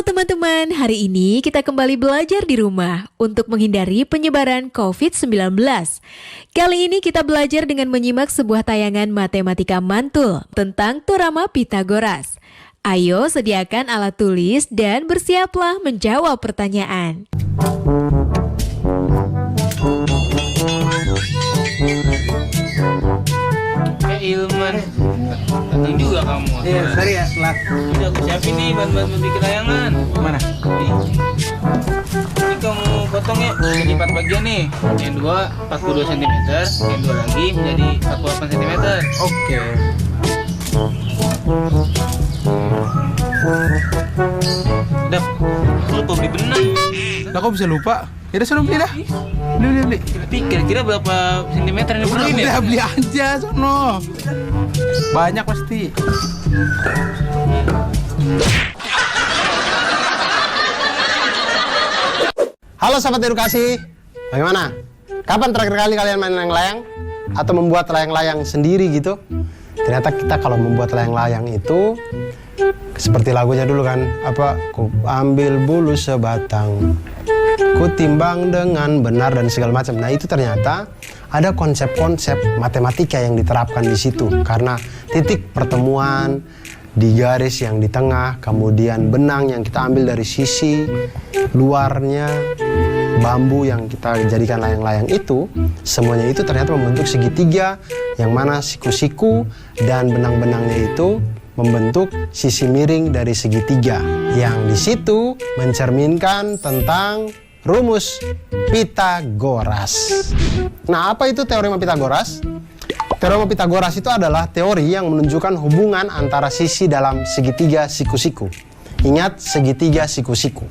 Halo teman-teman, hari ini kita kembali belajar di rumah untuk menghindari penyebaran COVID-19. Kali ini kita belajar dengan menyimak sebuah tayangan matematika mantul tentang teorema Pitagoras. Ayo sediakan alat tulis dan bersiaplah menjawab pertanyaan. Ilman, datang juga kamu. Iya, sorry ya, telat. Ini aku siapin nih bahan-bahan bikin layangan. Mana? Nih. Ini kamu potong ya, jadi 4 bagian nih. Yang dua 42 cm, yang dua lagi menjadi 48 cm. Oke. Udah, aku lupa beli benang. Lah kok bisa lupa? Ya udah suruh beli dah. Beli. Tapi kira-kira berapa sentimeter yang diperluin ya? Udah beli aja sono. Banyak pasti. Halo sahabat edukasi, bagaimana? Kapan terakhir kali kalian main layang-layang? Atau membuat layang-layang sendiri gitu? Ternyata kita kalau membuat layang-layang itu seperti lagunya dulu kan, ku ambil bulu sebatang, ku timbang dengan benar dan segala macam. Nah itu ternyata ada konsep-konsep matematika yang diterapkan di situ, karena titik pertemuan di garis yang di tengah, kemudian benang yang kita ambil dari sisi luarnya, bambu yang kita jadikan layang-layang itu, semuanya itu ternyata membentuk segitiga, yang mana siku-siku dan benang-benangnya itu membentuk sisi miring dari segitiga, yang di situ mencerminkan tentang rumus Pitagoras. Nah, apa itu teorema Pitagoras? Teorema Pitagoras itu adalah teori yang menunjukkan hubungan antara sisi dalam segitiga siku-siku. Ingat, segitiga siku-siku.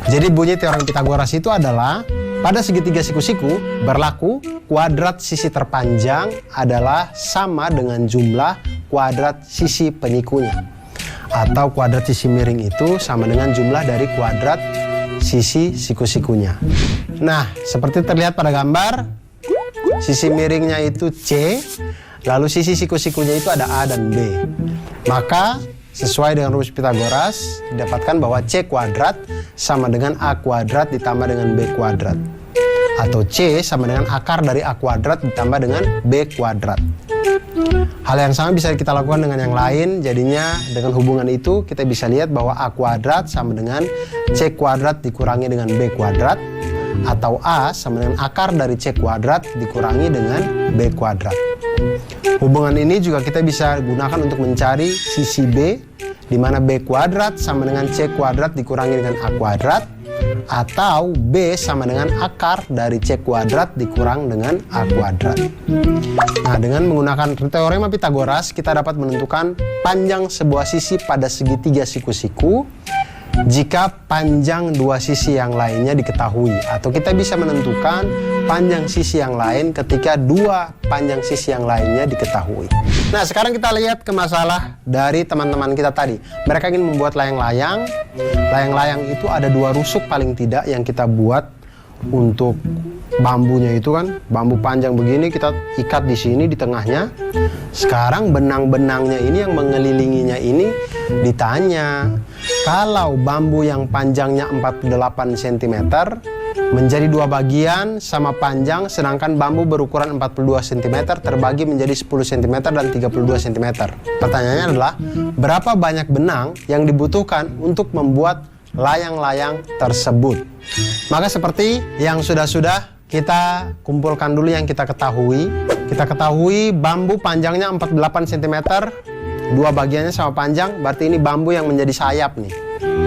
Jadi bunyi teorema Pitagoras itu adalah pada segitiga siku-siku berlaku kuadrat sisi terpanjang adalah sama dengan jumlah kuadrat sisi penyikunya. Atau kuadrat sisi miring itu sama dengan jumlah dari kuadrat sisi siku-sikunya. Nah, seperti terlihat pada gambar, sisi miringnya itu C, lalu sisi siku-sikunya itu ada A dan B. Maka sesuai dengan rumus Pitagoras didapatkan bahwa C kuadrat sama dengan A kuadrat ditambah dengan B kuadrat. Atau C sama dengan akar dari A kuadrat ditambah dengan B kuadrat. Hal yang sama bisa kita lakukan dengan yang lain, jadinya dengan hubungan itu kita bisa lihat bahwa A kuadrat sama dengan C kuadrat dikurangi dengan B kuadrat, atau A sama dengan akar dari C kuadrat dikurangi dengan B kuadrat. Hubungan ini juga kita bisa gunakan untuk mencari sisi B, di mana B kuadrat sama dengan C kuadrat dikurangi dengan A kuadrat, atau B sama dengan akar dari C kuadrat dikurang dengan A kuadrat. Nah, dengan menggunakan teorema Pitagoras kita dapat menentukan panjang sebuah sisi pada segitiga siku-siku jika panjang dua sisi yang lainnya diketahui, atau kita bisa menentukan panjang sisi yang lain ketika dua panjang sisi yang lainnya diketahui. Nah, sekarang kita lihat ke masalah dari teman-teman kita tadi. Mereka ingin membuat layang-layang. Layang-layang itu ada dua rusuk paling tidak yang kita buat untuk bambunya itu kan, bambu panjang begini kita ikat di sini di tengahnya. Sekarang benang-benangnya ini yang mengelilinginya ini ditanya, kalau bambu yang panjangnya 48 cm menjadi dua bagian sama panjang, sedangkan bambu berukuran 42 cm terbagi menjadi 10 cm dan 32 cm. Pertanyaannya adalah, berapa banyak benang yang dibutuhkan untuk membuat layang-layang tersebut? Maka seperti yang sudah-sudah, kita kumpulkan dulu yang kita ketahui. Kita ketahui bambu panjangnya 48 cm, dua bagiannya sama panjang, berarti ini bambu yang menjadi sayap nih.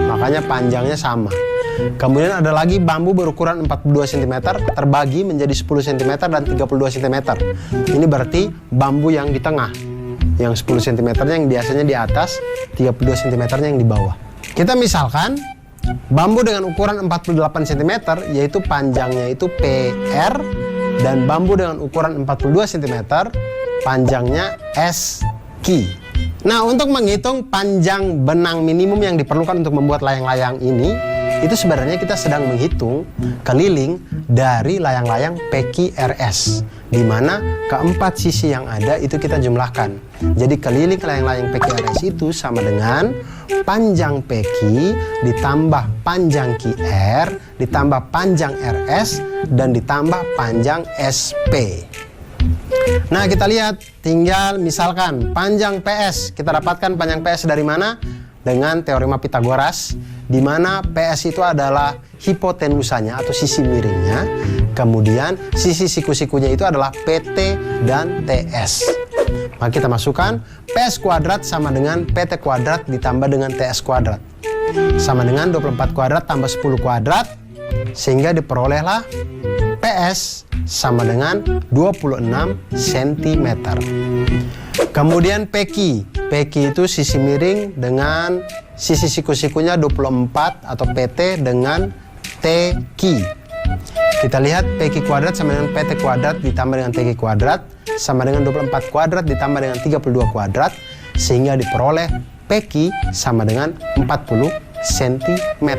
Makanya panjangnya sama. Kemudian ada lagi bambu berukuran 42 cm terbagi menjadi 10 cm dan 32 cm. Ini berarti bambu yang di tengah. Yang 10 cm yang biasanya di atas, 32 cm yang di bawah. Kita misalkan bambu dengan ukuran 48 cm yaitu panjangnya itu PR, dan bambu dengan ukuran 42 cm panjangnya SQ. Nah, untuk menghitung panjang benang minimum yang diperlukan untuk membuat layang-layang ini, itu sebenarnya kita sedang menghitung keliling dari layang-layang PQRS. di mana keempat sisi yang ada itu kita jumlahkan. Jadi keliling layang-layang PQRS itu sama dengan panjang PQ ditambah panjang QR ditambah panjang RS dan ditambah panjang SP. Nah, kita lihat, tinggal misalkan panjang PS. Kita dapatkan panjang PS dari mana? Dengan teorema Pitagoras, di mana PS itu adalah hipotenusanya atau sisi miringnya. Kemudian sisi siku-sikunya itu adalah PT dan TS. Maka kita masukkan PS kuadrat sama dengan PT kuadrat ditambah dengan TS kuadrat. Sama dengan 24 kuadrat tambah 10 kuadrat. Sehingga diperolehlah PS sama dengan 26 cm. Kemudian PQ. PQ itu sisi miring dengan sisi siku-sikunya 24 atau PT dengan TQ. Kita lihat PQ kuadrat sama dengan PT kuadrat ditambah dengan TQ kuadrat sama dengan 24 kuadrat ditambah dengan 32 kuadrat. Sehingga diperoleh PQ sama dengan 40 cm.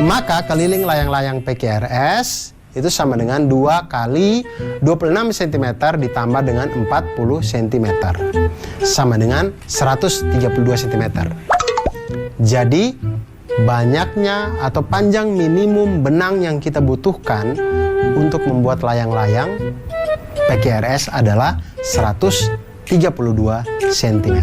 Maka keliling layang-layang PQRS itu sama dengan 2 kali 26 cm ditambah dengan 40 cm. Sama dengan 132 cm. Jadi banyaknya atau panjang minimum benang yang kita butuhkan untuk membuat layang-layang PQRS adalah 132 cm.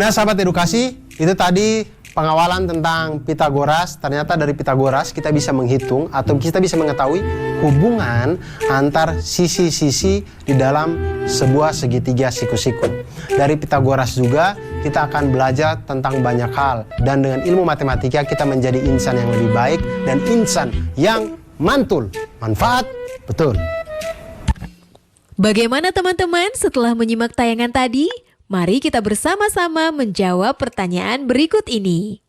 Nah, sahabat edukasi, itu tadi pengawalan tentang Pitagoras. Ternyata dari Pitagoras kita bisa menghitung atau kita bisa mengetahui hubungan antar sisi-sisi di dalam sebuah segitiga siku-siku. Dari Pitagoras juga kita akan belajar tentang banyak hal, dan dengan ilmu matematika kita menjadi insan yang lebih baik dan insan yang mantul. Manfaat betul. Bagaimana teman-teman setelah menyimak tayangan tadi? Mari kita bersama-sama menjawab pertanyaan berikut ini.